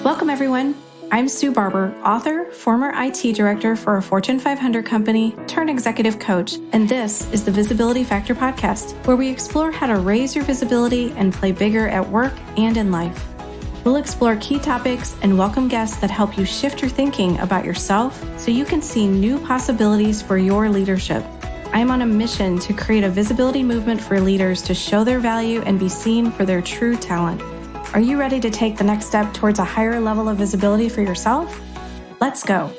Welcome, everyone. I'm Sue Barber, author, former IT director for a Fortune 500 company, turned executive coach, and this is the Visibility Factor podcast, where we explore how to raise your visibility and play bigger at work and in life. We'll explore key topics and welcome guests that help you shift your thinking about yourself so you can see new possibilities for your leadership. I'm on a mission to create a visibility movement for leaders to show their value and be seen for their true talent. Are you ready to take the next step towards a higher level of visibility for yourself? Let's go.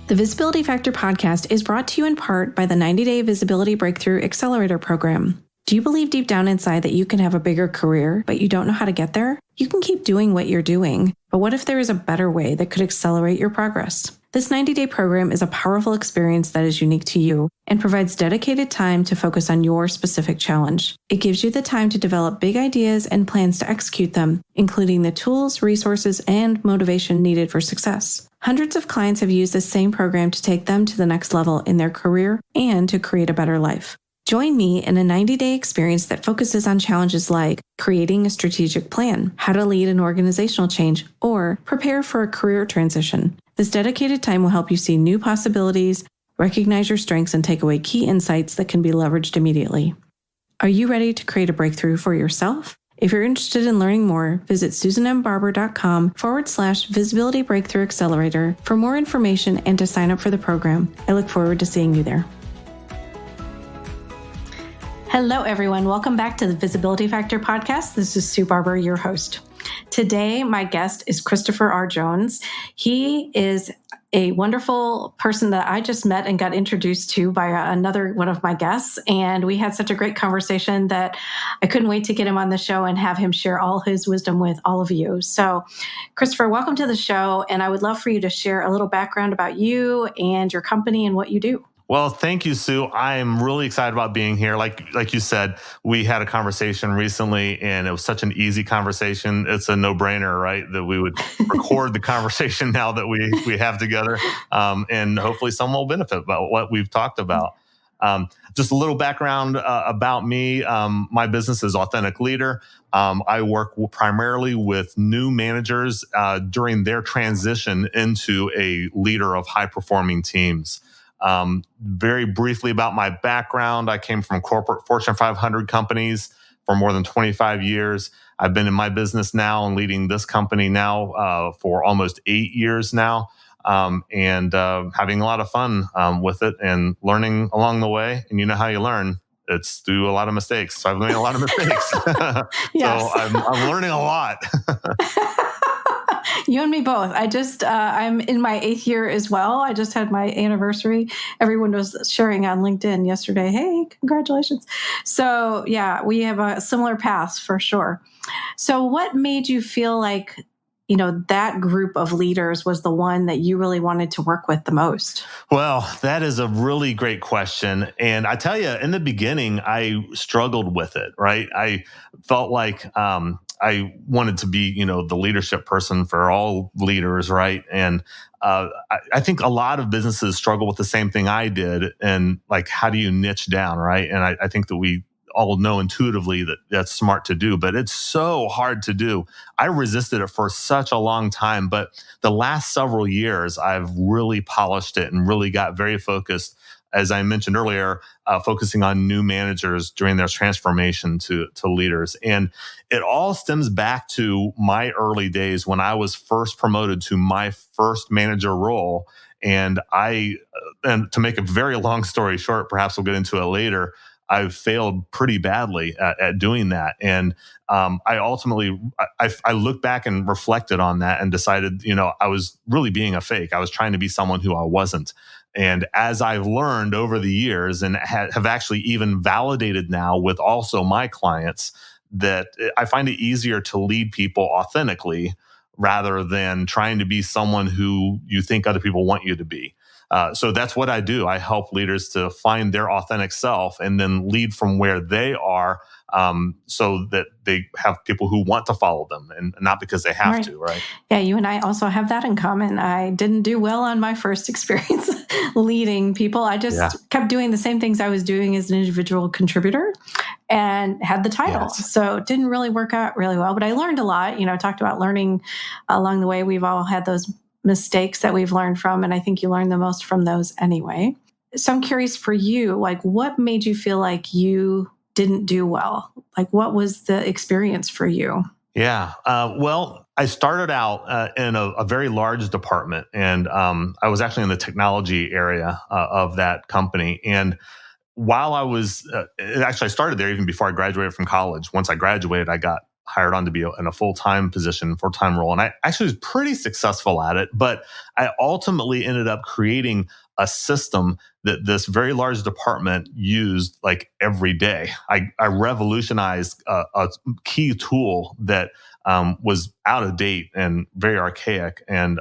The Visibility Factor podcast is brought to you in part by the 90-Day Visibility Breakthrough Accelerator Program. Do you believe deep down inside that you can have a bigger career, but you don't know how to get there? You can keep doing what you're doing, but what if there is a better way that could accelerate your progress? This 90-day program is a powerful experience that is unique to you and provides dedicated time to focus on your specific challenge. It gives you the time to develop big ideas and plans to execute them, including the tools, resources, and motivation needed for success. Hundreds of clients have used this same program to take them to the next level in their career and to create a better life. Join me in a 90-day experience that focuses on challenges like creating a strategic plan, how to lead an organizational change, or prepare for a career transition. This dedicated time will help you see new possibilities, recognize your strengths, and take away key insights that can be leveraged immediately. Are you ready to create a breakthrough for yourself? If you're interested in learning more, visit susanmbarber.com/visibility breakthrough accelerator for more information and to sign up for the program. I look forward to seeing you there. Hello, everyone. Welcome back to the Visibility Factor podcast. This is Sue Barber, your host. Today, my guest is Christopher R. Jones. He is a wonderful person that I just met and got introduced to by another one of my guests. And we had such a great conversation that I couldn't wait to get him on the show and have him share all his wisdom with all of you. So, Christopher, welcome to the show. And I would love for you to share a little background about you and your company and what you do. Well, thank you, Sue. I am really excited about being here. Like you said, we had a conversation recently, and it was such an easy conversation. It's a no-brainer, right, that we would record the conversation now that we have together, and hopefully someone will benefit about what we've talked about. Just a little background about me. My business is Authentic Leader. I work primarily with new managers during their transition into a leader of high-performing teams. Very briefly about my background, I came from corporate Fortune 500 companies for more than 25 years. I've been in my business now and leading this company now for almost 8 years now, and having a lot of fun with it and learning along the way. And you know how you learn. It's through a lot of mistakes. So I've made a lot of mistakes. Yes. So I'm learning a lot. You and me both. I'm in my 8th year as well. I just had my anniversary. Everyone was sharing on LinkedIn yesterday. Hey, congratulations. So yeah, we have a similar path for sure. So what made you feel like, that group of leaders was the one that you really wanted to work with the most? Well, that is a really great question. And I tell you, in the beginning, I struggled with it, right? I felt like I wanted to be, the leadership person for all leaders, right? And I think a lot of businesses struggle with the same thing I did. And like, how do you niche down, right? And I think that we all know intuitively that that's smart to do, but it's so hard to do. I resisted it for such a long time, but the last several years, I've really polished it and really got very focused, as I mentioned earlier, focusing on new managers during their transformation to leaders. And it all stems back to my early days when I was first promoted to my first manager role. And to make a very long story short, perhaps we'll get into it later, I've failed pretty badly at doing that. And I ultimately, I looked back and reflected on that and decided, I was really being a fake. I was trying to be someone who I wasn't. And as I've learned over the years and have actually even validated now with also my clients, that I find it easier to lead people authentically rather than trying to be someone who you think other people want you to be. So that's what I do. I help leaders to find their authentic self and then lead from where they are so that they have people who want to follow them and not because they have to, right? Yeah, you and I also have that in common. I didn't do well on my first experience leading people. I just kept doing the same things I was doing as an individual contributor and had the title. Yes. So it didn't really work out really well, but I learned a lot. I talked about learning along the way. We've all had those mistakes that we've learned from, and I think you learn the most from those anyway. So I'm curious for you, like what made you feel like you didn't do well? Like what was the experience for you? Yeah. Well, I started out in a very large department, and I was actually in the technology area of that company. And while I was, actually, I started there even before I graduated from college. Once I graduated, I got hired on to be in a full-time position, full-time role. And I actually was pretty successful at it, but I ultimately ended up creating a system that this very large department used like every day. I revolutionized a key tool that was out of date and very archaic, and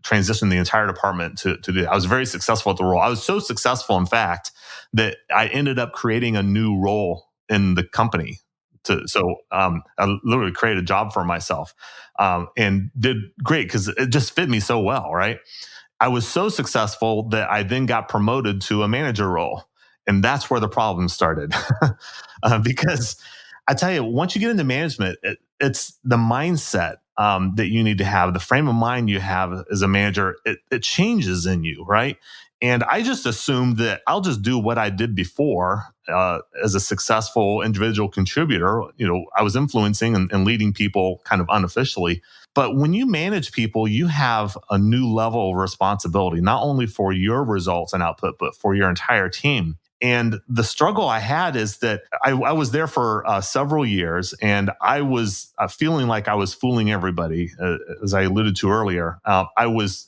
transitioned the entire department to do that. I was very successful at the role. I was so successful, in fact, that I ended up creating a new role in the company. I literally created a job for myself, and did great because it just fit me so well, right? I was so successful that I then got promoted to a manager role. And that's where the problem started. Because I tell you, once you get into management, it's the mindset that you need to have, the frame of mind you have as a manager, it changes in you, right? And I just assumed that I'll just do what I did before as a successful individual contributor. I was influencing and leading people kind of unofficially. But when you manage people, you have a new level of responsibility, not only for your results and output, but for your entire team. And the struggle I had is that I was there for several years, and I was feeling like I was fooling everybody, as I alluded to earlier. I was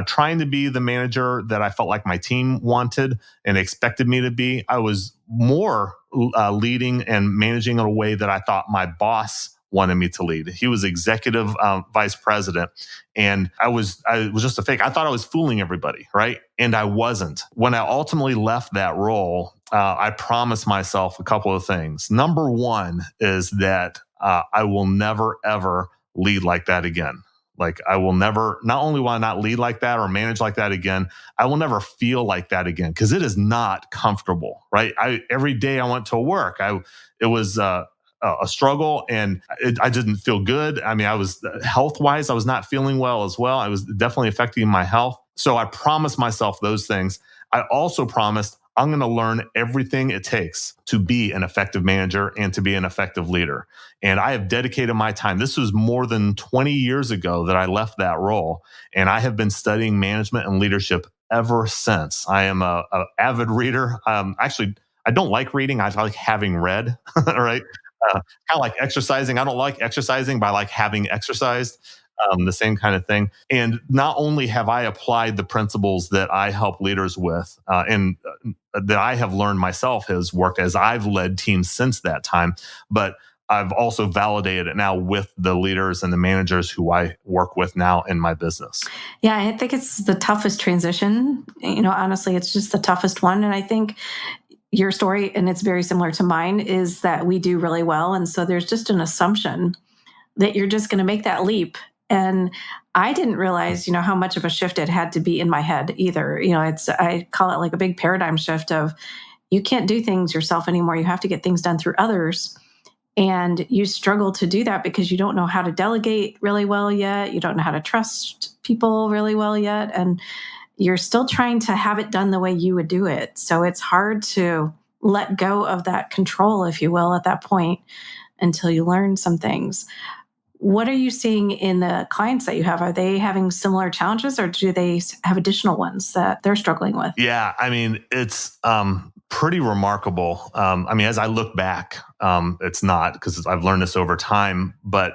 trying to be the manager that I felt like my team wanted and expected me to be. I was more leading and managing in a way that I thought my boss wanted me to lead. He was executive vice president, and I was just a fake. I thought I was fooling everybody, right? And I wasn't. When I ultimately left that role, I promised myself a couple of things. Number one is that I will never, ever lead like that again. Like I will never, not only will I not lead like that or manage like that again, I will never feel like that again, because it is not comfortable, right? Every day I went to work, it was a struggle, and I didn't feel good. I mean, I was health-wise, I was not feeling well as well. I was definitely affecting my health. So I promised myself those things. I also promised I'm going to learn everything it takes to be an effective manager and to be an effective leader. And I have dedicated my time. This was more than 20 years ago that I left that role. And I have been studying management and leadership ever since. I am a avid reader. Actually, I don't like reading. I like having read, right? Kind of like exercising. I don't like exercising, but I like having exercised. The same kind of thing. And not only have I applied the principles that I help leaders with, and that I have learned myself has worked as I've led teams since that time, but I've also validated it now with the leaders and the managers who I work with now in my business. Yeah, I think it's the toughest transition. Honestly, it's just the toughest one. And I think your story, and it's very similar to mine, is that we do really well. And so there's just an assumption that you're just going to make that leap. And I didn't realize, how much of a shift it had to be in my head either. I call it like a big paradigm shift of you can't do things yourself anymore. You have to get things done through others. And you struggle to do that because you don't know how to delegate really well yet. You don't know how to trust people really well yet. And you're still trying to have it done the way you would do it. So it's hard to let go of that control, if you will, at that point until you learn some things. What are you seeing in the clients that you have? Are they having similar challenges, or do they have additional ones that they're struggling with? Yeah, I mean, it's pretty remarkable. As I look back, it's not, because I've learned this over time, but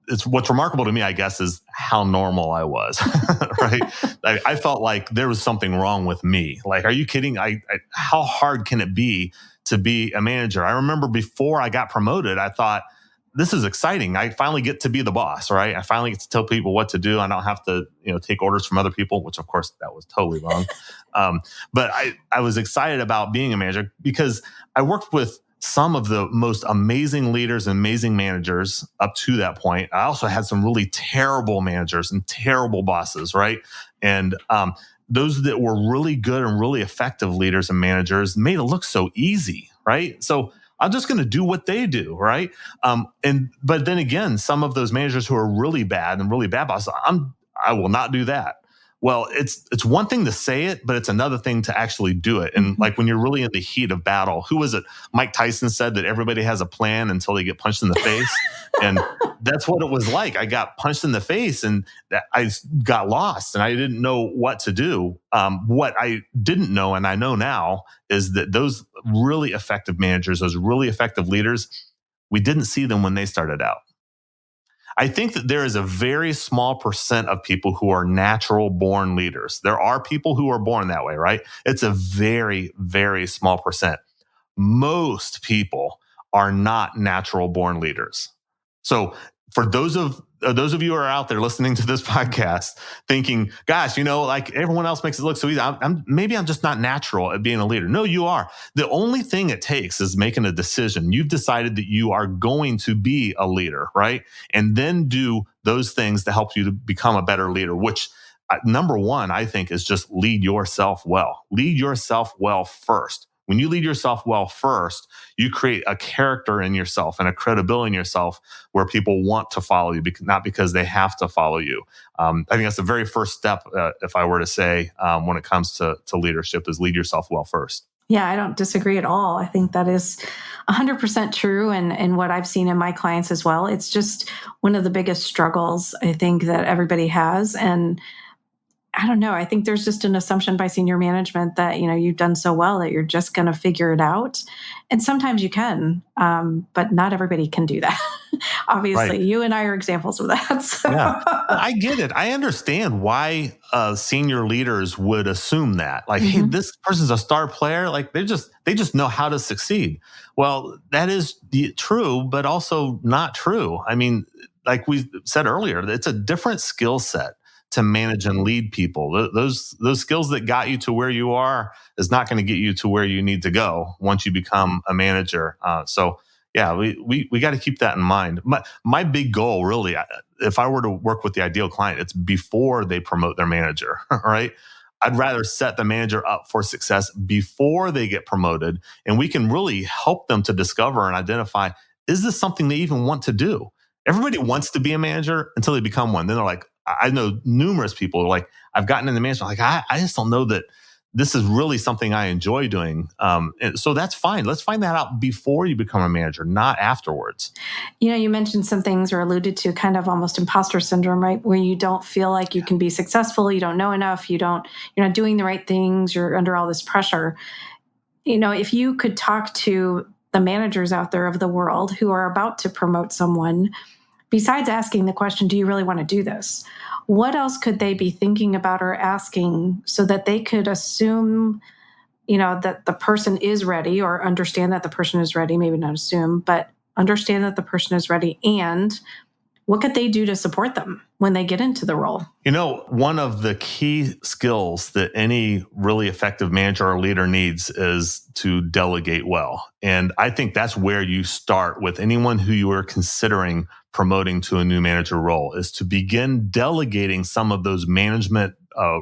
it's what's remarkable to me, I guess, is how normal I was, right? I felt like there was something wrong with me. Like, are you kidding? How hard can it be to be a manager? I remember before I got promoted, I thought, this is exciting. I finally get to be the boss, right? I finally get to tell people what to do. I don't have to, take orders from other people, which of course that was totally wrong. But I was excited about being a manager because I worked with some of the most amazing leaders and amazing managers up to that point. I also had some really terrible managers and terrible bosses, right? And those that were really good and really effective leaders and managers made it look so easy, right? So I'm just going to do what they do, right? But then again, some of those managers who are really bad and really bad bosses, I will not do that. Well, it's one thing to say it, but it's another thing to actually do it. And like when you're really in the heat of battle, who was it? Mike Tyson said that everybody has a plan until they get punched in the face. And that's what it was like. I got punched in the face and I got lost and I didn't know what to do. What I didn't know, and I know now, is that those really effective managers, those really effective leaders, we didn't see them when they started out. I think that there is a very small percent of people who are natural born leaders. There are people who are born that way, right? It's a very, very small percent. Most people are not natural born leaders. So for those of you who are out there listening to this podcast thinking, gosh, like everyone else makes it look so easy. Maybe I'm just not natural at being a leader. No, you are. The only thing it takes is making a decision. You've decided that you are going to be a leader, right? And then do those things to help you to become a better leader, which number one, I think, is just lead yourself well. Lead yourself well first. When you lead yourself well first, you create a character in yourself and a credibility in yourself where people want to follow you, not because they have to follow you. I think that's the very first step, if I were to say, when it comes to leadership, is lead yourself well first. Yeah, I don't disagree at all. I think that is 100% true, and what I've seen in my clients as well. It's just one of the biggest struggles I think that everybody has. And I don't know. I think there's just an assumption by senior management that, you've done so well that you're just going to figure it out. And sometimes you can, but not everybody can do that. Obviously, right. You and I are examples of that. So. Yeah, I get it. I understand why senior leaders would assume that. Like, hey, this person's a star player. Like they just know how to succeed. Well, that is true, but also not true. I mean, like we said earlier, it's a different skill set to manage and lead people. Those skills that got you to where you are is not going to get you to where you need to go once you become a manager. So yeah, we got to keep that in mind. My big goal, really, if I were to work with the ideal client, it's before they promote their manager, right? I'd rather set the manager up for success before they get promoted, and we can really help them to discover and identify, is this something they even want to do? Everybody wants to be a manager until they become one. Then they're like, I know numerous people like, I've gotten into management. Like, I just don't know that this is really something I enjoy doing. And so that's fine. Let's find that out before you become a manager, not afterwards. You mentioned some things or alluded to kind of almost imposter syndrome, right? Where you don't feel like you can be successful. You don't know enough. You're not doing the right things. You're under all this pressure. If you could talk to the managers out there of the world who are about to promote someone, besides asking the question, do you really want to do this? What else could they be thinking about or asking so that they could assume, that the person is ready, or understand that the person is ready, maybe not assume, but understand that the person is ready? And what could they do to support them when they get into the role? One of the key skills that any really effective manager or leader needs is to delegate well. And I think that's where you start with anyone who you are considering promoting to a new manager role, is to begin delegating some of those management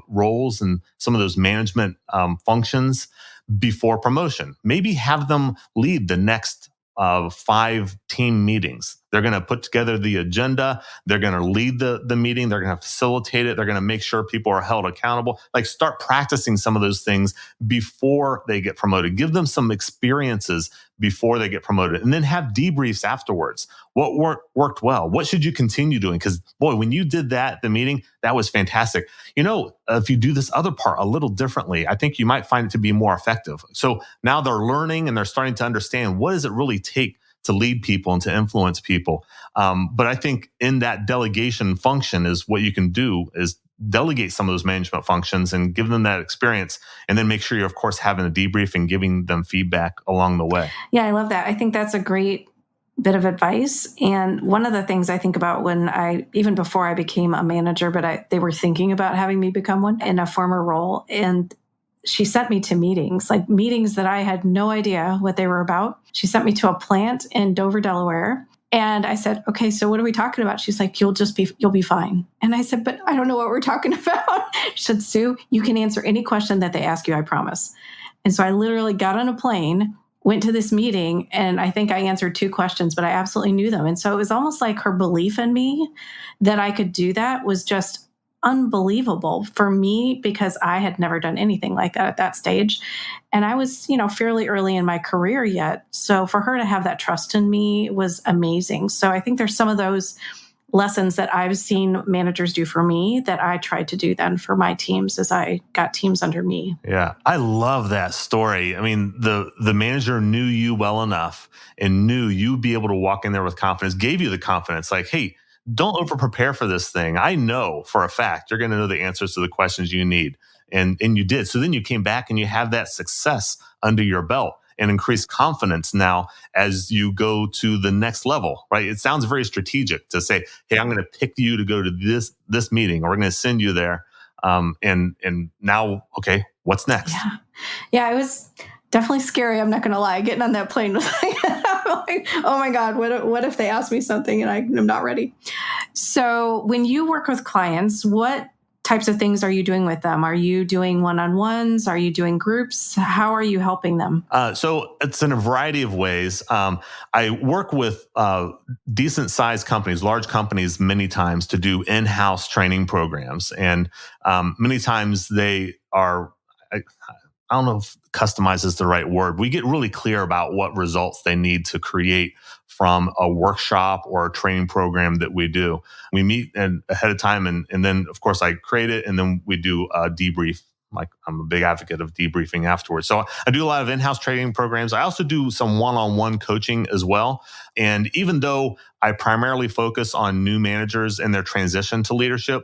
roles and some of those management functions before promotion. Maybe have them lead the next 5 team meetings. They're going to put together the agenda. They're going to lead the meeting. They're going to facilitate it. They're going to make sure people are held accountable. Like, start practicing some of those things before they get promoted. Give them some experiences before they get promoted, and then have debriefs afterwards. What worked well? What should you continue doing? Because boy, when you did that at the meeting, that was fantastic. If you do this other part a little differently, I think you might find it to be more effective. So now they're learning and they're starting to understand, what does it really take to lead people and to influence people. But I think in that delegation function is what you can do is delegate some of those management functions and give them that experience, and then make sure you're, of course, having a debrief and giving them feedback along the way. Yeah, I love that. I think that's a great bit of advice. And one of the things I think about even before I became a manager, but they were thinking about having me become one in a former role. And she sent me to meetings, like meetings that I had no idea what they were about. She sent me to a plant in Dover, Delaware. And I said, okay, so what are we talking about? She's like, you'll be fine. And I said, but I don't know what we're talking about. She said, Sue, you can answer any question that they ask you, I promise. And so I literally got on a plane, went to this meeting, and I think I answered 2 questions, but I absolutely knew them. And so it was almost like her belief in me that I could do that was just unbelievable for me, because I had never done anything like that at that stage. And I was, fairly early in my career yet. So for her to have that trust in me was amazing. So I think there's some of those lessons that I've seen managers do for me that I tried to do then for my teams as I got teams under me. Yeah, I love that story. I mean, the manager knew you well enough and knew you'd be able to walk in there with confidence, gave you the confidence, like, hey, don't over prepare for this thing. I know for a fact you're going to know the answers to the questions you need. And you did. So then you came back and you have that success under your belt and increased confidence now as you go to the next level, right? It sounds very strategic to say, hey, I'm going to pick you to go to this meeting, or we're going to send you there. And now, okay, what's next? Yeah, it was definitely scary. I'm not going to lie. Getting on that plane was like, oh my God, what if they ask me something and I'm not ready? So when you work with clients, what types of things are you doing with them? Are you doing one-on-ones? Are you doing groups? How are you helping them? So it's in a variety of ways. I work with decent sized companies, large companies, many times to do in-house training programs. And many times they are, I don't know if customize is the right word. We get really clear about what results they need to create from a workshop or a training program that we do. We meet ahead of time, and then, of course, I create it, and then we do a debrief. Like, I'm a big advocate of debriefing afterwards. So I do a lot of in-house training programs. I also do some one-on-one coaching as well. And even though I primarily focus on new managers and their transition to leadership,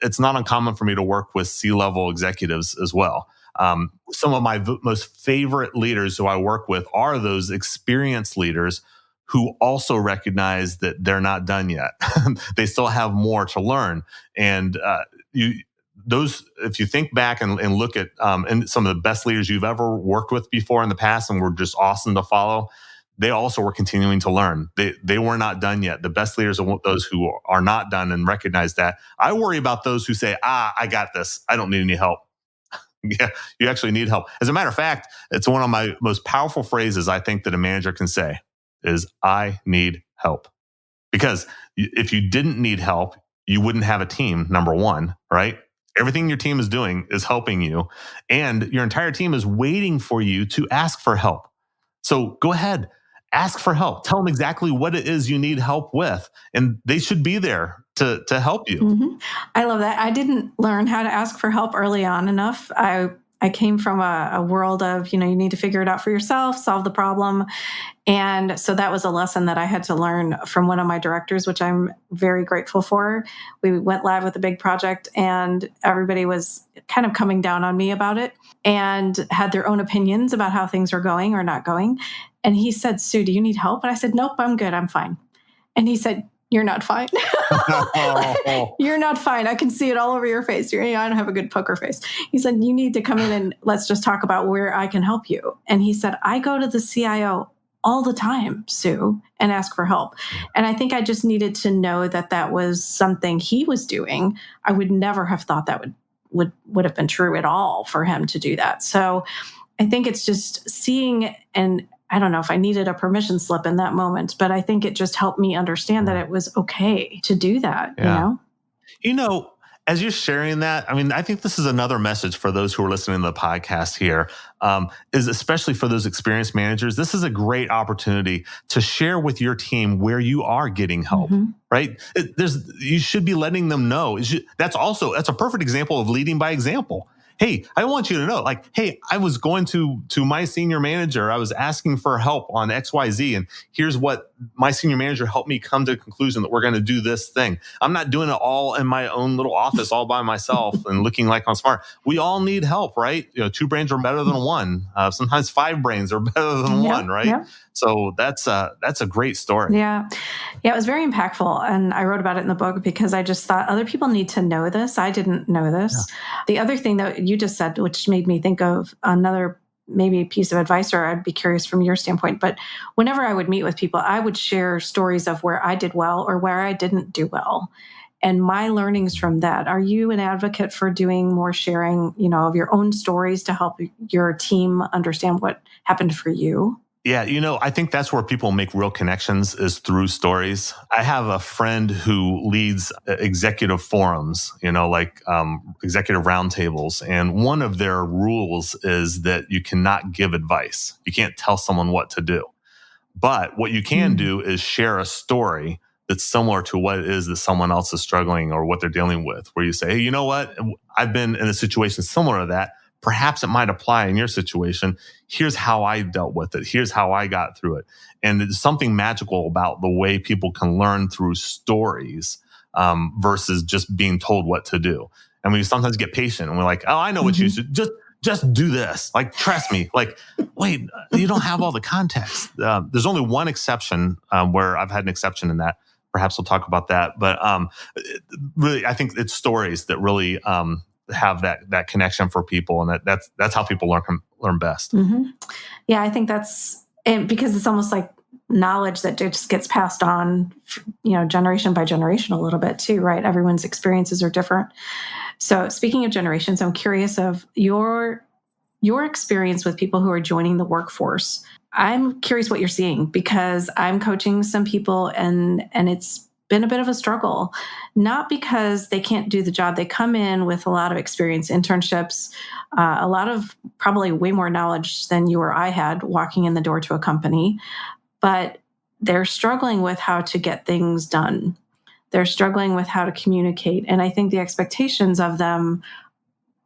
it's not uncommon for me to work with C-level executives as well. Some of my most favorite leaders who I work with are those experienced leaders who also recognize that they're not done yet. They still have more to learn. And if you think back and look at and some of the best leaders you've ever worked with before in the past and were just awesome to follow, they also were continuing to learn. They were not done yet. The best leaders are those who are not done and recognize that. I worry about those who say, I got this. I don't need any help. Yeah, you actually need help. As a matter of fact, it's one of my most powerful phrases I think that a manager can say is, I need help. Because if you didn't need help, you wouldn't have a team, number one, right? Everything your team is doing is helping you, and your entire team is waiting for you to ask for help. So go ahead, ask for help. Tell them exactly what it is you need help with, and they should be there to help you. Mm-hmm. I love that. I didn't learn how to ask for help early on enough. I came from a world of, you need to figure it out for yourself, solve the problem. And so that was a lesson that I had to learn from one of my directors, which I'm very grateful for. We went live with a big project and everybody was kind of coming down on me about it and had their own opinions about how things were going or not going. And he said, Sue, do you need help? And I said, nope, I'm good. I'm fine. And he said, you're not fine. You're not fine. I can see it all over your face. I don't have a good poker face. He said, you need to come in and let's just talk about where I can help you. And he said, I go to the CIO all the time, Sue, and ask for help. And I think I just needed to know that that was something he was doing. I would never have thought that would have been true at all for him to do that. So I think it's just seeing, and I don't know if I needed a permission slip in that moment, but I think it just helped me understand that it was okay to do that, As you're sharing that, I mean, I think this is another message for those who are listening to the podcast here, is especially for those experienced managers. This is a great opportunity to share with your team where you are getting help, right? You should be letting them know. That's a perfect example of leading by example. Hey, I want you to know, hey, I was going to my senior manager. I was asking for help on XYZ, and here's what my senior manager helped me come to the conclusion that we're going to do this thing. I'm not doing it all in my own little office all by myself and looking like I'm smart. We all need help, right? 2 brains are better than one. Sometimes 5 brains are better than one, right? Yeah. So that's a great story. Yeah. Yeah, it was very impactful. And I wrote about it in the book because I just thought other people need to know this. I didn't know Yeah. this. The other thing that you just said, which made me think of another maybe piece of advice, or I'd be curious from your standpoint, but whenever I would meet with people, I would share stories of where I did well or where I didn't do well. And my learnings from that. Are you an advocate for doing more sharing, of your own stories to help your team understand what happened for you? Yeah, I think that's where people make real connections is through stories. I have a friend who leads executive forums, like executive roundtables. And one of their rules is that you cannot give advice. You can't tell someone what to do. But what you can do is share a story that's similar to what it is that someone else is struggling or what they're dealing with, where you say, hey, you know what? I've been in a situation similar to that. Perhaps it might apply in your situation. Here's how I dealt with it. Here's how I got through it. And there's something magical about the way people can learn through stories versus just being told what to do. And we sometimes get patient and we're like, oh, I know what you should just do this. Like, trust me. Like, wait, you don't have all the context. There's only one exception where I've had an exception in that. Perhaps we'll talk about that. But really, I think it's stories that really have that connection for people, and that's how people learn best. Yeah, I think and because it's almost like knowledge that just gets passed on, generation by generation a little bit too, right? Everyone's experiences are different. So speaking of generations, I'm curious of your experience with people who are joining the workforce. I'm curious what you're seeing because I'm coaching some people and it's been a bit of a struggle, not because they can't do the job. They come in with a lot of experience, internships, a lot of probably way more knowledge than you or I had walking in the door to a company, but they're struggling with how to get things done. They're struggling with how to communicate. And I think the expectations of them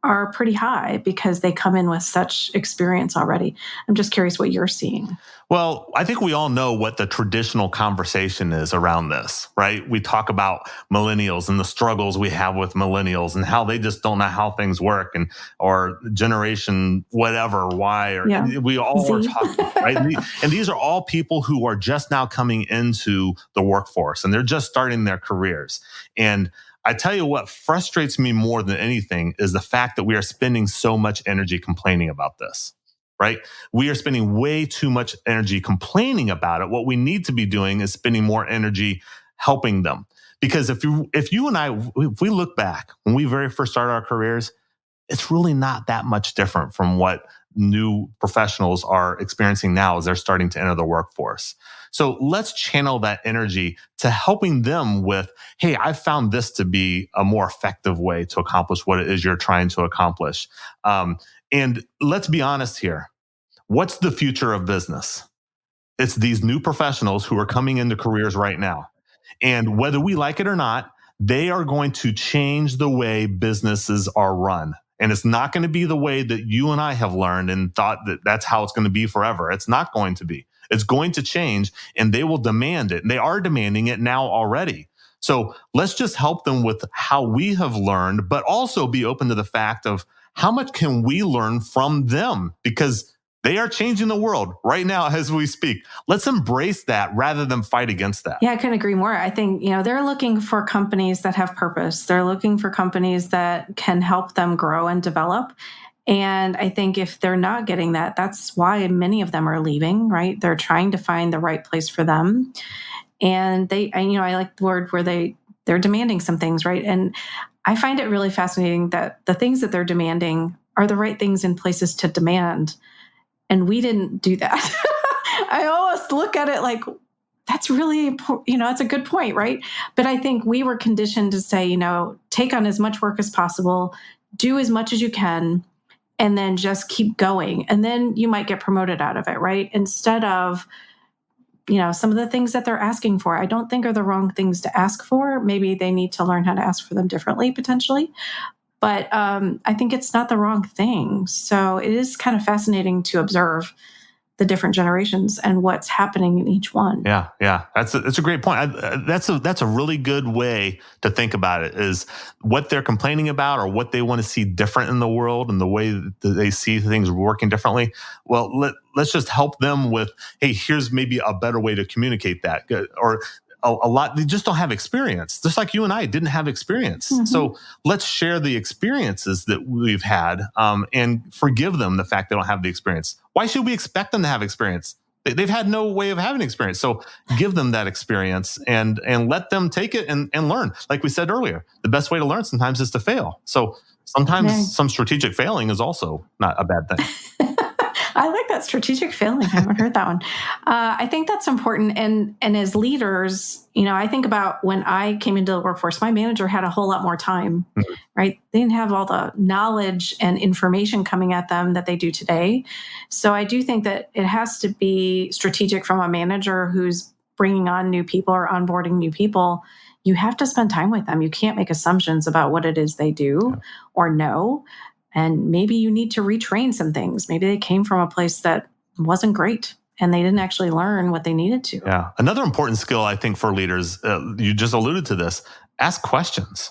are pretty high because they come in with such experience already. I'm just curious what you're seeing. Well, I think we all know what the traditional conversation is around this, right? We talk about millennials and the struggles we have with millennials and how they just don't know how things work, and or generation whatever, Y, or we all Z. are talking, right? And these are all people who are just now coming into the workforce and they're just starting their careers. And I tell you what frustrates me more than anything is the fact that we are spending so much energy complaining about this, right? We are spending way too much energy complaining about it. What we need to be doing is spending more energy helping them. Because if you and I, if we look back when we very first started our careers, it's really not that much different from what new professionals are experiencing now as they're starting to enter the workforce. So let's channel that energy to helping them with, hey, I found this to be a more effective way to accomplish what it is you're trying to accomplish. And let's be honest here. What's the future of business? It's these new professionals who are coming into careers right now. And whether we like it or not, they are going to change the way businesses are run. And it's not going to be the way that you and I have learned and thought that that's how it's going to be forever. It's not going to be. It's going to change, and they will demand it. And they are demanding it now already. So let's just help them with how we have learned, but also be open to the fact of how much can we learn from them, because they are changing the world right now as we speak. Let's embrace that rather than fight against that. Yeah, I couldn't agree more. I think, they're looking for companies that have purpose. They're looking for companies that can help them grow and develop. And I think if they're not getting that, that's why many of them are leaving, right? They're trying to find the right place for them. And I like the word where they're demanding some things, right? And I find it really fascinating that the things that they're demanding are the right things in places to demand. And we didn't do that. I almost look at it like, that's really, that's a good point, right? But I think we were conditioned to say, take on as much work as possible, do as much as you can, and then just keep going. And then you might get promoted out of it, right? Instead of, some of the things that they're asking for, I don't think are the wrong things to ask for. Maybe they need to learn how to ask for them differently, potentially. But I think it's not the wrong thing. So it is kind of fascinating to observe the different generations and what's happening in each one. Yeah, yeah, that's a great point. That's a really good way to think about it. Is what they're complaining about or what they want to see different in the world and the way that they see things working differently. Well, let's just help them with, hey, here's maybe a better way to communicate that, or a lot they just don't have experience, just like you and I didn't have experience. So let's share the experiences that we've had, and forgive them the fact they don't have the experience. Why should we expect them to have experience? They've had no way of having experience. So give them that experience and let them take it and learn. Like we said earlier, the best way to learn sometimes is to fail. So sometimes some strategic failing is also not a bad thing. I like that, strategic failing. I haven't heard that one. I think that's important. And as leaders, I think about when I came into the workforce, my manager had a whole lot more time, right? They didn't have all the knowledge and information coming at them that they do today. So I do think that it has to be strategic from a manager who's bringing on new people or onboarding new people. You have to spend time with them. You can't make assumptions about what it is they do or know. And maybe you need to retrain some things. Maybe they came from a place that wasn't great and they didn't actually learn what they needed to. Yeah. Another important skill, I think, for leaders, you just alluded to this, ask questions.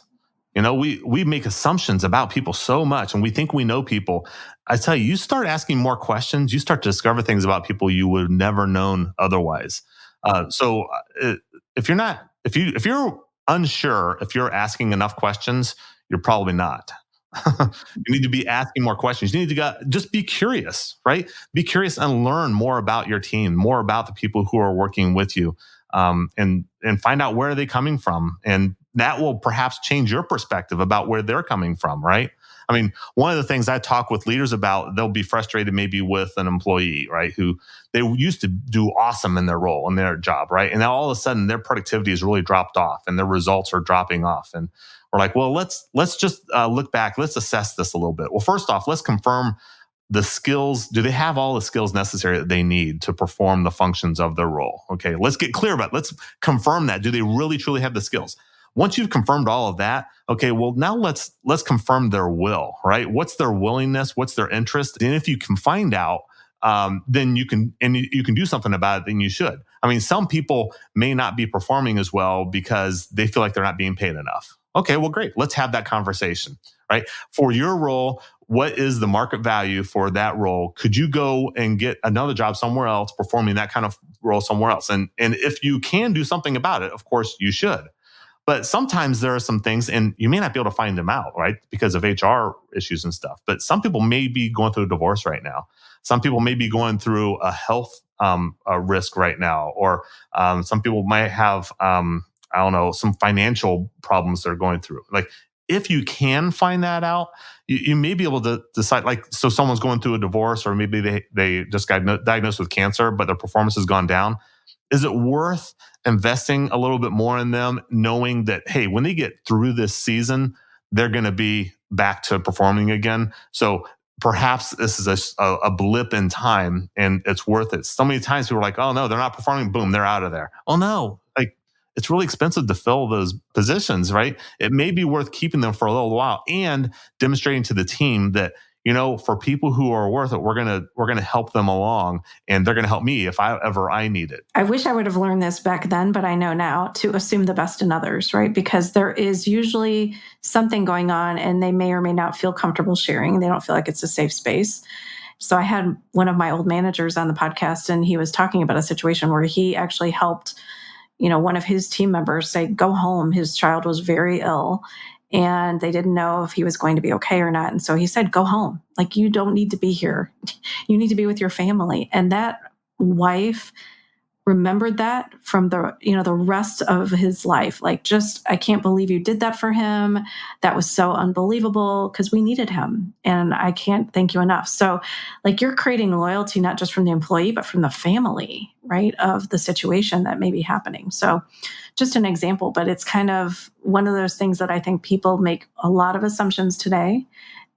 We make assumptions about people so much and we think we know people. I tell you, you start asking more questions, you start to discover things about people you would have never known otherwise. So if you're unsure, if you're asking enough questions, you're probably not. You need to be asking more questions. You need to just be curious, right? Be curious and learn more about your team, more about the people who are working with you, and find out where are they coming from. And that will perhaps change your perspective about where they're coming from, right? I mean, one of the things I talk with leaders about, they'll be frustrated maybe with an employee, right? Who they used to do awesome in their role, in their job, right? And now all of a sudden their productivity has really dropped off and their results are dropping off. And we're like, well, let's just look back. Let's assess this a little bit. Well, first off, let's confirm the skills. Do they have all the skills necessary that they need to perform the functions of their role? Okay, let's get clear about it. Let's confirm that. Do they really, truly have the skills? Once you've confirmed all of that, okay, well, now let's confirm their will, right? What's their willingness? What's their interest? And if you can find out, then you can do something about it, then you should. I mean, some people may not be performing as well because they feel like they're not being paid enough. Okay, well, great. Let's have that conversation, right? For your role, what is the market value for that role? Could you go and get another job somewhere else performing that kind of role somewhere else? And if you can do something about it, of course you should. But sometimes there are some things, and you may not be able to find them out, right? Because of HR issues and stuff. But some people may be going through a divorce right now. Some people may be going through a health risk right now, or some people might have some financial problems they're going through. Like, if you can find that out, you may be able to decide, so someone's going through a divorce, or maybe they just got diagnosed with cancer, but their performance has gone down. Is it worth investing a little bit more in them, knowing that, hey, when they get through this season, they're going to be back to performing again? So perhaps this is a blip in time and it's worth it. So many times people are like, oh no, they're not performing. Boom, they're out of there. Oh no, it's really expensive to fill those positions, right? It may be worth keeping them for a little while and demonstrating to the team that, for people who are worth it, we're gonna help them along, and they're gonna help me if I need it. I wish I would have learned this back then, but I know now to assume the best in others, right? Because there is usually something going on, and they may or may not feel comfortable sharing. They don't feel like it's a safe space. So I had one of my old managers on the podcast, and he was talking about a situation where he actually helped one of his team members say, go home. His child was very ill and they didn't know if he was going to be okay or not. And so he said, go home. Like, you don't need to be here. You need to be with your family. And that wife remembered that from the rest of his life. Like, just, I can't believe you did that for him. That was so unbelievable, because we needed him. And I can't thank you enough. So you're creating loyalty, not just from the employee, but from the family, right, of the situation that may be happening. So just an example, but it's kind of one of those things that I think people make a lot of assumptions today.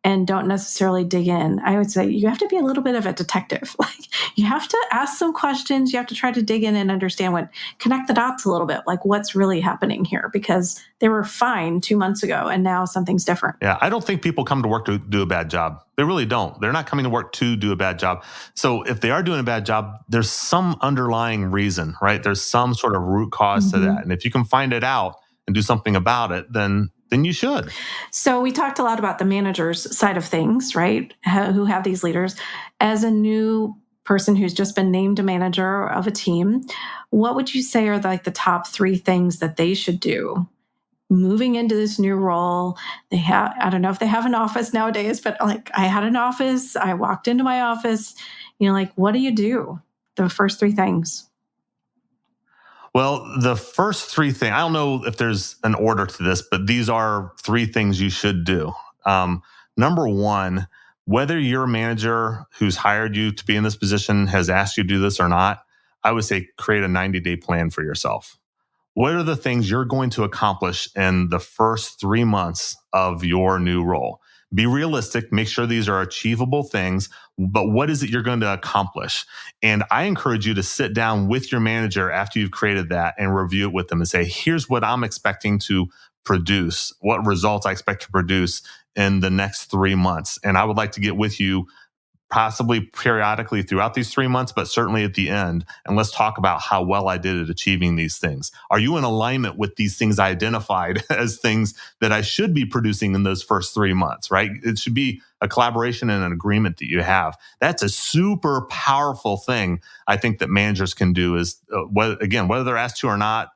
and don't necessarily dig in. I would say you have to be a little bit of a detective. Like you have to ask some questions. You have to try to dig in and understand connect the dots a little bit, like what's really happening here, because they were fine 2 months ago and now something's different. Yeah, I don't think people come to work to do a bad job. They really don't. They're not coming to work to do a bad job. So if they are doing a bad job, there's some underlying reason, right? There's some sort of root cause to that. And if you can find it out and do something about it, then you should. So we talked a lot about the managers side of things, right? Who have these leaders. As a new person who's just been named a manager of a team, what would you say are like the top 3 things that they should do moving into this new role? I don't know if they have an office nowadays, but like I had an office, I walked into my office, like what do you do? The first 3 things. Well, the first 3 things, I don't know if there's an order to this, but these are 3 things you should do. Number 1, whether your manager who's hired you to be in this position has asked you to do this or not, I would say create a 90-day plan for yourself. What are the things you're going to accomplish in the first 3 months of your new role? Be realistic, make sure these are achievable things, but what is it you're going to accomplish? And I encourage you to sit down with your manager after you've created that and review it with them and say, here's what I'm expecting to produce, what results I expect to produce in the next 3 months. And I would like to get with you possibly periodically throughout these 3 months, but certainly at the end. And let's talk about how well I did at achieving these things. Are you in alignment with these things I identified as things that I should be producing in those first 3 months, right? It should be a collaboration and an agreement that you have. That's a super powerful thing I think that managers can do is, whether they're asked to or not,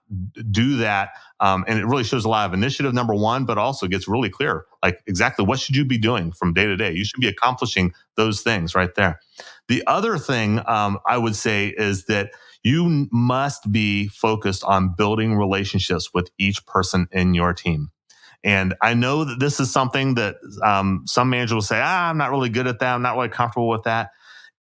do that. And it really shows a lot of initiative, number 1, but also gets really clear, like exactly what should you be doing from day to day. You should be accomplishing those things right there. The other thing I would say is that you must be focused on building relationships with each person in your team. And I know that this is something that some managers will say, I'm not really good at that. I'm not really comfortable with that.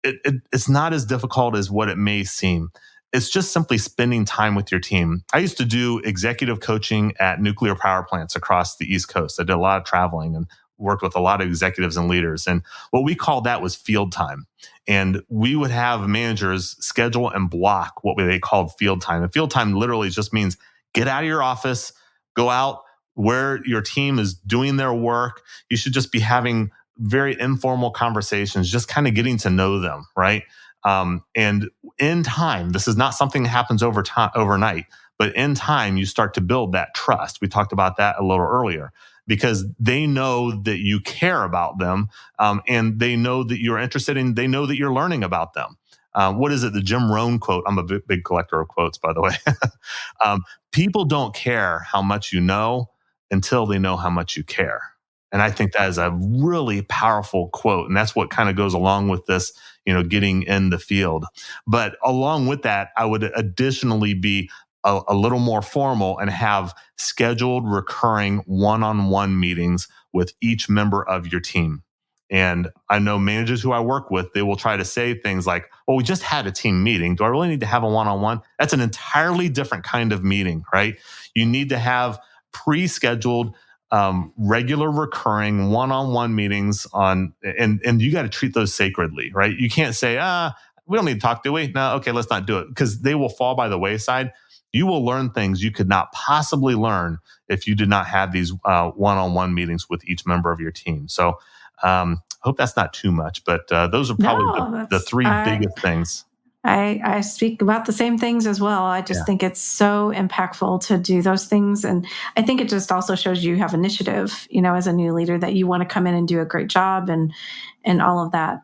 It's not as difficult as what it may seem. It's just simply spending time with your team. I used to do executive coaching at nuclear power plants across the East Coast. I did a lot of traveling and worked with a lot of executives and leaders. And what we called that was field time. And we would have managers schedule and block what they called field time. And field time literally just means get out of your office, go out where your team is doing their work. You should just be having very informal conversations, just kind of getting to know them, right? And in time, this is not something that happens overnight, but in time, you start to build that trust. We talked about that a little earlier because they know that you care about them, and they know that you're interested in, they know that you're learning about them. What is it? The Jim Rohn quote. I'm a big collector of quotes, by the way. People don't care how much you know until they know how much you care. And I think that is a really powerful quote. And that's what kind of goes along with this, getting in the field. But along with that, I would additionally be a little more formal and have scheduled recurring one-on-one meetings with each member of your team. And I know managers who I work with, they will try to say things like, well, we just had a team meeting. Do I really need to have a one-on-one? That's an entirely different kind of meeting, right? You need to have pre-scheduled regular recurring one-on-one meetings and you got to treat those sacredly, right? You can't say, we don't need to talk, do we? No, okay, let's not do it, because they will fall by the wayside. You will learn things you could not possibly learn if you did not have these one-on-one meetings with each member of your team. So I hope that's not too much, but those are probably the 3 biggest things. I speak about the same things as well. I just think it's so impactful to do those things. And I think it just also shows you have initiative, as a new leader, that you want to come in and do a great job and all of that.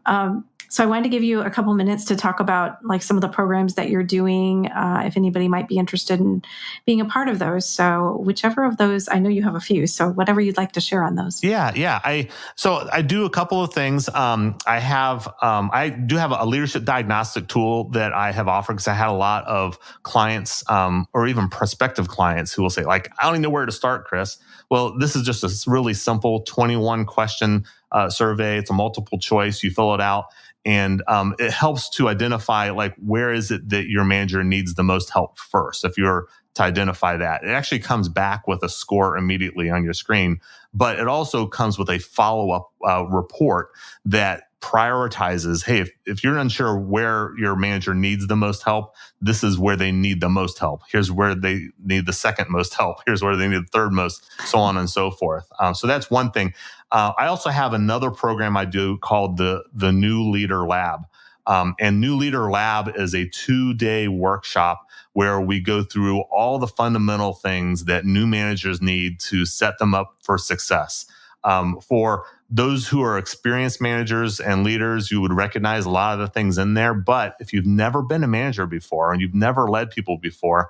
So I wanted to give you a couple minutes to talk about like some of the programs that you're doing, if anybody might be interested in being a part of those. So whichever of those, I know you have a few, so whatever you'd like to share on those. Yeah. I do a couple of things. I do have a leadership diagnostic tool that I have offered because I had a lot of clients, or even prospective clients who will say like, I don't even know where to start, Chris. Well, this is just a really simple 21 question survey. It's a multiple choice. You fill it out. And it helps to identify like where is it that your manager needs the most help first. If you're to identify that, it actually comes back with a score immediately on your screen, but it also comes with a follow-up report that prioritizes, hey, if you're unsure where your manager needs the most help, this is where they need the most help. Here's where they need the second most help. Here's where they need the third most, so on and so forth. So that's one thing. I also have another program I do called the New Leader Lab. And New Leader Lab is a 2-day workshop where we go through all the fundamental things that new managers need to set them up for success. For those who are experienced managers and leaders, you would recognize a lot of the things in there. But if you've never been a manager before and you've never led people before,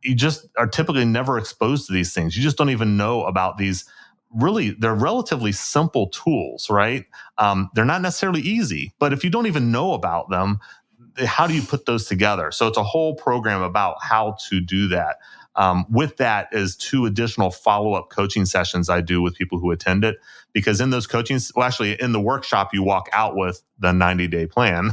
you just are typically never exposed to these things. You just don't even know about these. Really, they're relatively simple tools, right? They're not necessarily easy, but if you don't even know about them, how do you put those together? So it's a whole program about how to do that. With that is 2 additional follow-up coaching sessions I do with people who attend it, because in those actually in the workshop, you walk out with the 90-day plan.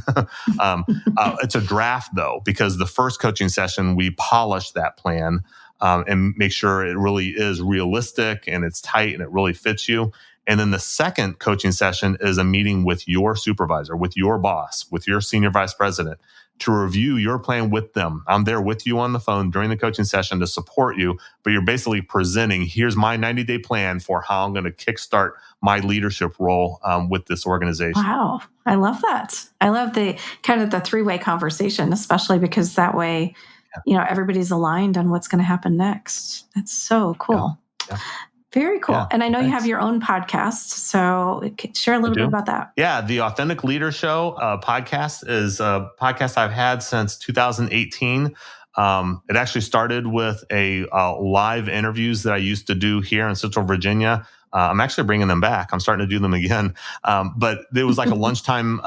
It's a draft though, because the first coaching session, we polish that plan and make sure it really is realistic and it's tight and it really fits you. And then the second coaching session is a meeting with your supervisor, with your boss, with your senior vice president to review your plan with them. I'm there with you on the phone during the coaching session to support you, but you're basically presenting, here's my 90-day plan for how I'm going to kickstart my leadership role with this organization. Wow. I love that. I love the kind of the 3-way conversation, especially because that way, everybody's aligned on what's going to happen next. That's so cool. Yeah. Very cool. Yeah, and I know you have your own podcast, so share a little bit about that. Yeah, the Authentic Leader Show podcast is a podcast I've had since 2018. It actually started with a live interviews that I used to do here in Central Virginia. I'm actually bringing them back. I'm starting to do them again. But it was like a lunchtime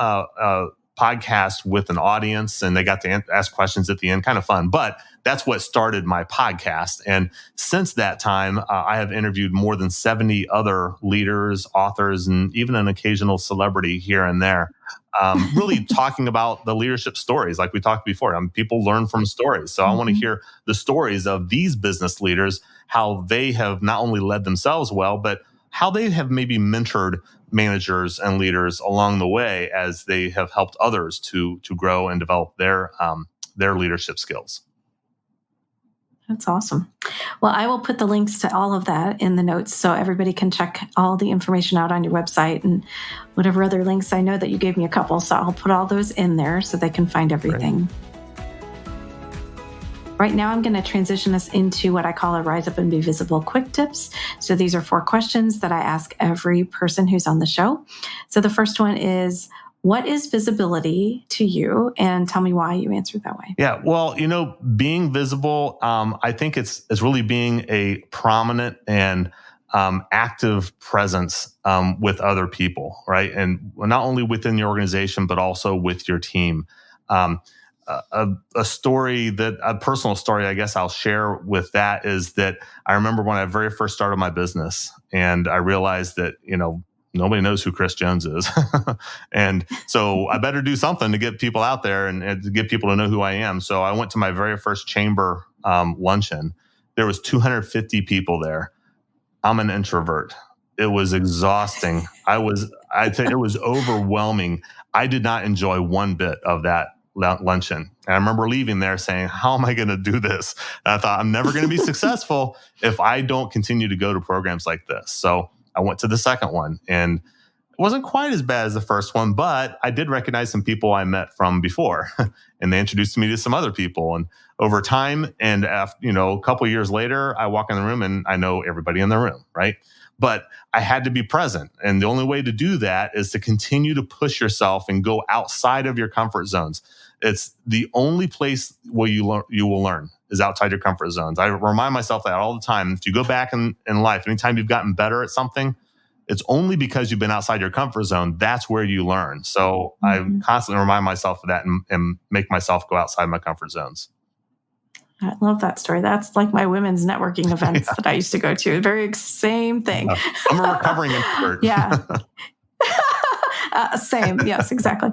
podcast with an audience, and they got to ask questions at the end. Kind of fun. But that's what started my podcast. And since that time, I have interviewed more than 70 other leaders, authors, and even an occasional celebrity here and there, really talking about the leadership stories like we talked before. People learn from stories. So I want to hear the stories of these business leaders, how they have not only led themselves well, but how they have maybe mentored managers and leaders along the way as they have helped others to grow and develop their leadership skills. That's awesome. Well, I will put the links to all of that in the notes so everybody can check all the information out on your website and whatever other links. I know that you gave me a couple, so I'll put all those in there so they can find everything. Right now, I'm going to transition us into what I call a Rise Up and Be Visible quick tips. So these are 4 questions that I ask every person who's on the show. So the first one is, what is visibility to you? And tell me why you answered that way. Yeah, well, being visible, I think it's really being a prominent and active presence with other people, right? And not only within the organization, but also with your team. A personal story, I guess I'll share with that is that I remember when I very first started my business, and I realized that, nobody knows who Chris Jones is. And so I better do something to get people out there and to get people to know who I am. So I went to my very first chamber luncheon. There was 250 people there. I'm an introvert. It was exhausting. I'd say it was overwhelming. I did not enjoy one bit of that luncheon. And I remember leaving there saying, how am I going to do this? And I thought, I'm never going to be successful if I don't continue to go to programs like this. So I went to the second one, and it wasn't quite as bad as the first one, but I did recognize some people I met from before, and they introduced me to some other people. And over time, and after, a couple of years later, I walk in the room and I know everybody in the room, right? But I had to be present. And the only way to do that is to continue to push yourself and go outside of your comfort zones. It's the only place where you will learn is outside your comfort zones. I remind myself that all the time. If you go back in life, anytime you've gotten better at something, it's only because you've been outside your comfort zone. That's where you learn. So I constantly remind myself of that and make myself go outside my comfort zones. I love that story. That's like my women's networking events that I used to go to. Very same thing. I'm a recovering introvert. Yeah. Same. Yes, exactly.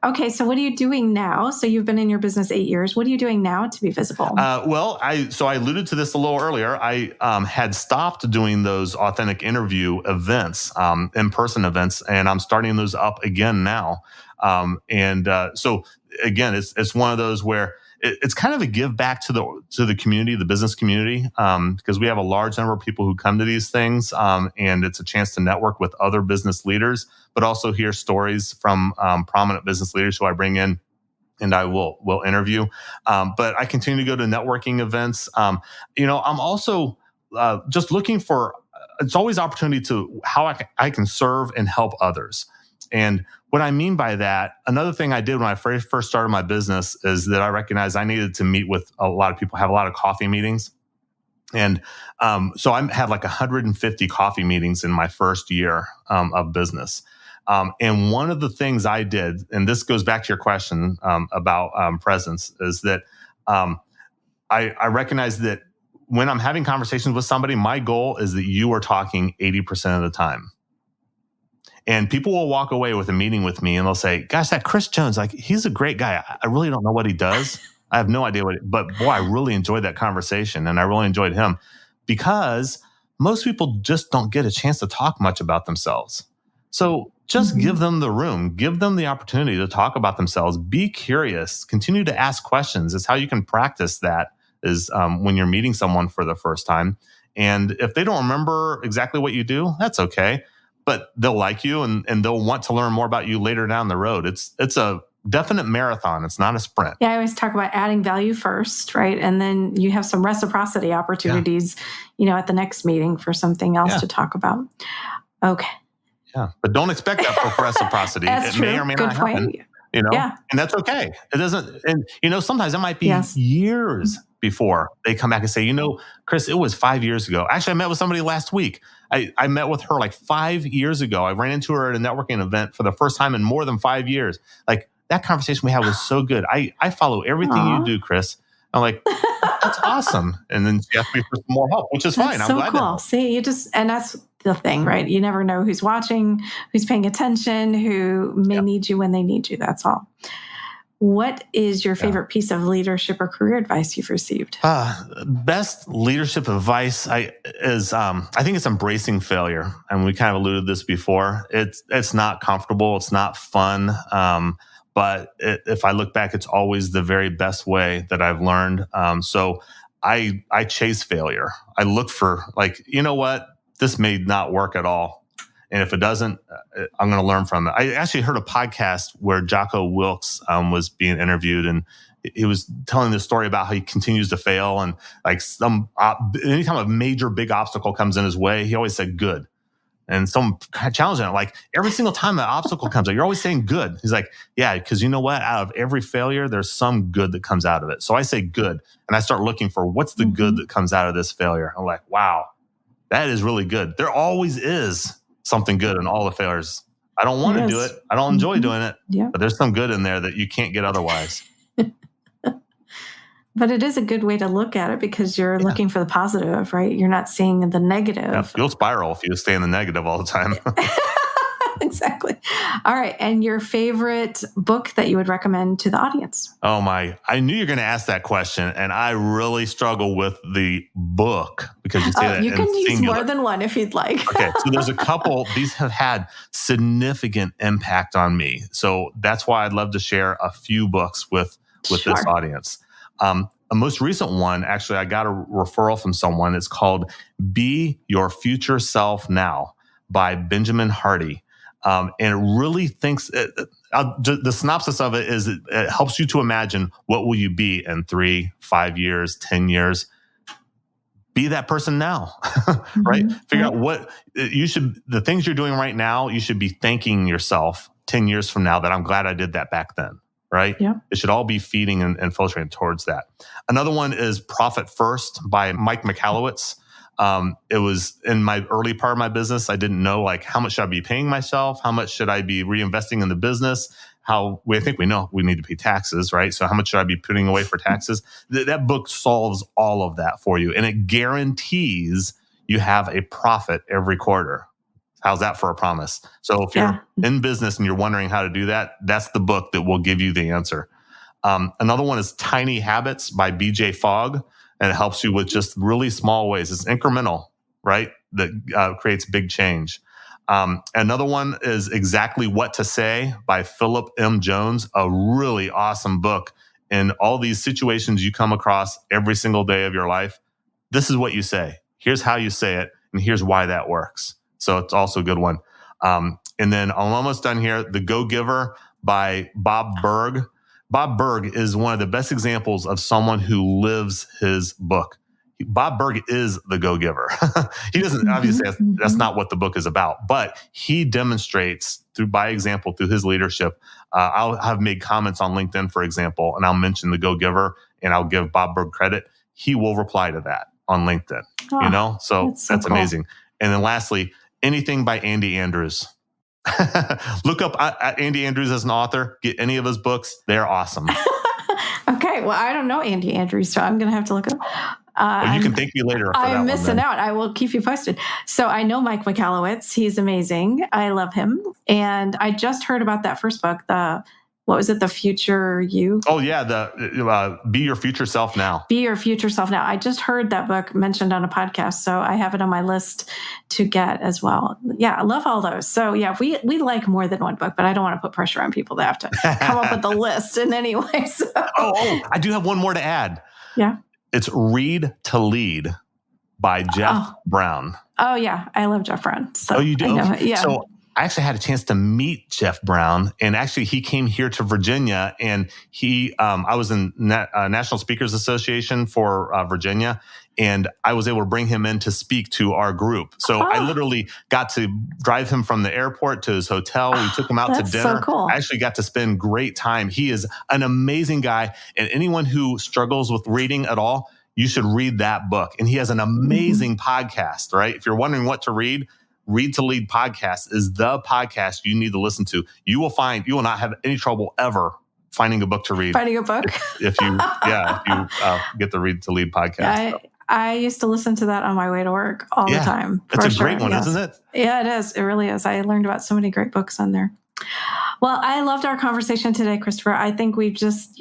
Okay. So what are you doing now? So you've been in your business 8 years. What are you doing now to be visible? I alluded to this a little earlier. I had stopped doing those authentic interview events, in-person events, and I'm starting those up again now. So again, it's one of those where it's kind of a give back to the community, the business community, because we have a large number of people who come to these things, and it's a chance to network with other business leaders, but also hear stories from prominent business leaders who I bring in and I will interview. But I continue to go to networking events. I'm also just looking for. It's always opportunity to how I can serve and help others. And what I mean by that, another thing I did when I first started my business is that I recognized I needed to meet with a lot of people, have a lot of coffee meetings. And so I had like 150 coffee meetings in my first year of business. And one of the things I did, and this goes back to your question about presence, is that I recognize that when I'm having conversations with somebody, my goal is that you are talking 80% of the time. And people will walk away with a meeting with me and they'll say, gosh, that Chris Jones, like, he's a great guy. I really don't know what he does. I have no idea but boy, I really enjoyed that conversation and I really enjoyed him, because most people just don't get a chance to talk much about themselves. So just give them the room, give them the opportunity to talk about themselves, be curious, continue to ask questions. It's how you can practice that is when you're meeting someone for the first time. And if they don't remember exactly what you do, that's okay. But they'll like you and they'll want to learn more about you later down the road. It's a definite marathon. It's not a sprint. Yeah, I always talk about adding value first, right? And then you have some reciprocity opportunities, at the next meeting for something else to talk about. Okay. Yeah, but don't expect that for reciprocity. That's it true. may or may Good not point. happen. And that's okay. It doesn't, and sometimes it might be years before they come back and say, Chris, it was 5 years ago. Actually, I met with somebody last week. I met with her like 5 years ago. I ran into her at a networking event for the first time in more than 5 years. Like, that conversation we had was so good. I follow everything you do, Chris. I'm like, that's awesome. And then she asked me for some more help, which is fine. That's I'm so glad cool. See, and that's the thing, right? You never know who's watching, who's paying attention, who may need you when they need you. That's all. What is your favorite piece of leadership or career advice you've received? Best leadership advice I think it's embracing failure. And we kind of alluded to this before. It's not comfortable. It's not fun. But if I look back, it's always the very best way that I've learned. So I chase failure. I look for, like, you know what? This may not work at all. And if it doesn't, I'm going to learn from it. I actually heard a podcast where Jocko Wilkes was being interviewed, and he was telling this story about how he continues to fail. And like anytime a major big obstacle comes in his way, he always said good. And some challenging it, like every single time an obstacle comes up, you're always saying good. He's like, yeah, because you know what? Out of every failure, there's some good that comes out of it. So I say good. And I start looking for what's the good that comes out of this failure. I'm like, wow, that is really good. There always is something good in all the failures. I don't want to do it. I don't enjoy doing it. Yeah. But there's some good in there that you can't get otherwise. But it is a good way to look at it because you're looking for the positive, right? You're not seeing the negative. Yeah, you'll spiral if you stay in the negative all the time. Exactly. All right. And your favorite book that you would recommend to the audience? Oh my, I knew you were going to ask that question. And I really struggle with the book because you say that you can use more than one if you'd like. Okay. So there's a couple, these have had significant impact on me. So that's why I'd love to share a few books with this audience. A most recent one, actually, I got a referral from someone. It's called Be Your Future Self Now by Benjamin Hardy. And it really the synopsis of it is it helps you to imagine what will you be in 3, 5 years, 10 years. Be that person now, right? Figure out what the things you're doing right now, you should be thanking yourself 10 years from now that I'm glad I did that back then. Right? Yeah. It should all be feeding and filtering towards that. Another one is Profit First by Mike Michalowicz. It was in my early part of my business. I didn't know, like, how much should I be paying myself? How much should I be reinvesting in the business? I think we know we need to pay taxes, right? So how much should I be putting away for taxes? That book solves all of that for you. And it guarantees you have a profit every quarter. How's that for a promise? So if you're in business and you're wondering how to do that, that's the book that will give you the answer. Another one is Tiny Habits by BJ Fogg, and it helps you with just really small ways. It's incremental, right? That creates big change. Another one is Exactly What to Say by Philip M. Jones, a really awesome book. In all these situations you come across every single day of your life, this is what you say. Here's how you say it, and here's why that works. So it's also a good one. And then I'm almost done here. The Go-Giver by Bob Burg. Bob Burg is one of the best examples of someone who lives his book. Bob Burg is the go-giver. He doesn't, obviously, that's not what the book is about, but he demonstrates by example through his leadership. I'll have made comments on LinkedIn, for example, and I'll mention the go-giver and I'll give Bob Burg credit. He will reply to that on LinkedIn, so that's cool. Amazing. And then lastly, Anything by Andy Andrews. Look up Andy Andrews as an author. Get any of his books. They're awesome. Okay. Well, I don't know Andy Andrews, so I'm going to have to look it up. You can thank me later. I'm missing out. I will keep you posted. So I know Mike Michalowicz. He's amazing. I love him. And I just heard about that first book, what was it? The Future You? Oh, yeah. Be Your Future Self Now. Be Your Future Self Now. I just heard that book mentioned on a podcast, so I have it on my list to get as well. Yeah, I love all those. So yeah, we like more than one book, but I don't want to put pressure on people to have to come up with a list in any way. So. Oh, I do have one more to add. Yeah. It's Read to Lead by Jeff Brown. Oh, yeah. I love Jeff Brown. So you do? Okay. Yeah. So I actually had a chance to meet Jeff Brown, and actually he came here to Virginia, and I was in National Speakers Association for Virginia, and I was able to bring him in to speak to our group. So I literally got to drive him from the airport to his hotel. We took him out to dinner. So cool. I actually got to spend great time. He is an amazing guy, and anyone who struggles with reading at all, you should read that book. And he has an amazing podcast, right? If you're wondering what to read, Read to Lead podcast is the podcast you need to listen to. You will not have any trouble ever finding a book to read. Finding a book? if you get the Read to Lead podcast. I used to listen to that on my way to work all the time. It's a great one, isn't it? Yeah, it is. It really is. I learned about so many great books on there. Well, I loved our conversation today, Christopher. I think we've just,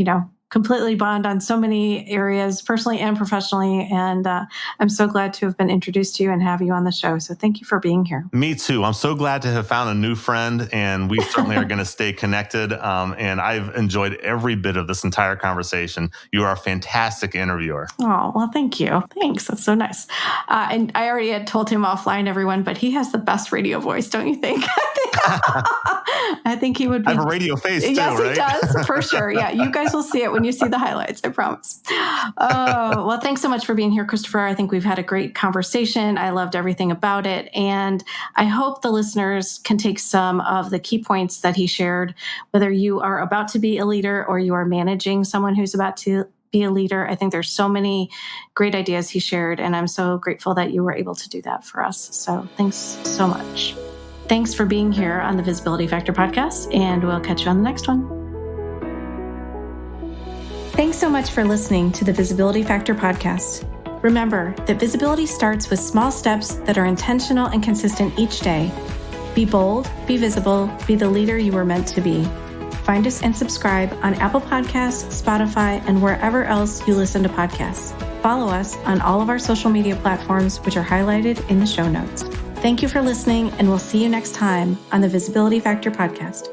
completely bond on so many areas, personally and professionally. And I'm so glad to have been introduced to you and have you on the show. So thank you for being here. Me too. I'm so glad to have found a new friend, and we certainly are going to stay connected. And I've enjoyed every bit of this entire conversation. You are a fantastic interviewer. Oh, well, thank you. Thanks. That's so nice. And I already had told him offline, everyone, but he has the best radio voice, don't you think? I think he would be. I have a radio face too, yes, right? Yes, he does, for sure. Yeah, you guys will see it when you see the highlights, I promise. Oh, well, thanks so much for being here, Christopher. I think we've had a great conversation. I loved everything about it. And I hope the listeners can take some of the key points that he shared, whether you are about to be a leader or you are managing someone who's about to be a leader. I think there's so many great ideas he shared, and I'm so grateful that you were able to do that for us. So thanks so much. Thanks for being here on the Visibility Factor podcast, and we'll catch you on the next one. Thanks so much for listening to the Visibility Factor podcast. Remember that visibility starts with small steps that are intentional and consistent each day. Be bold, be visible, be the leader you were meant to be. Find us and subscribe on Apple Podcasts, Spotify, and wherever else you listen to podcasts. Follow us on all of our social media platforms, which are highlighted in the show notes. Thank you for listening, and we'll see you next time on the Visibility Factor podcast.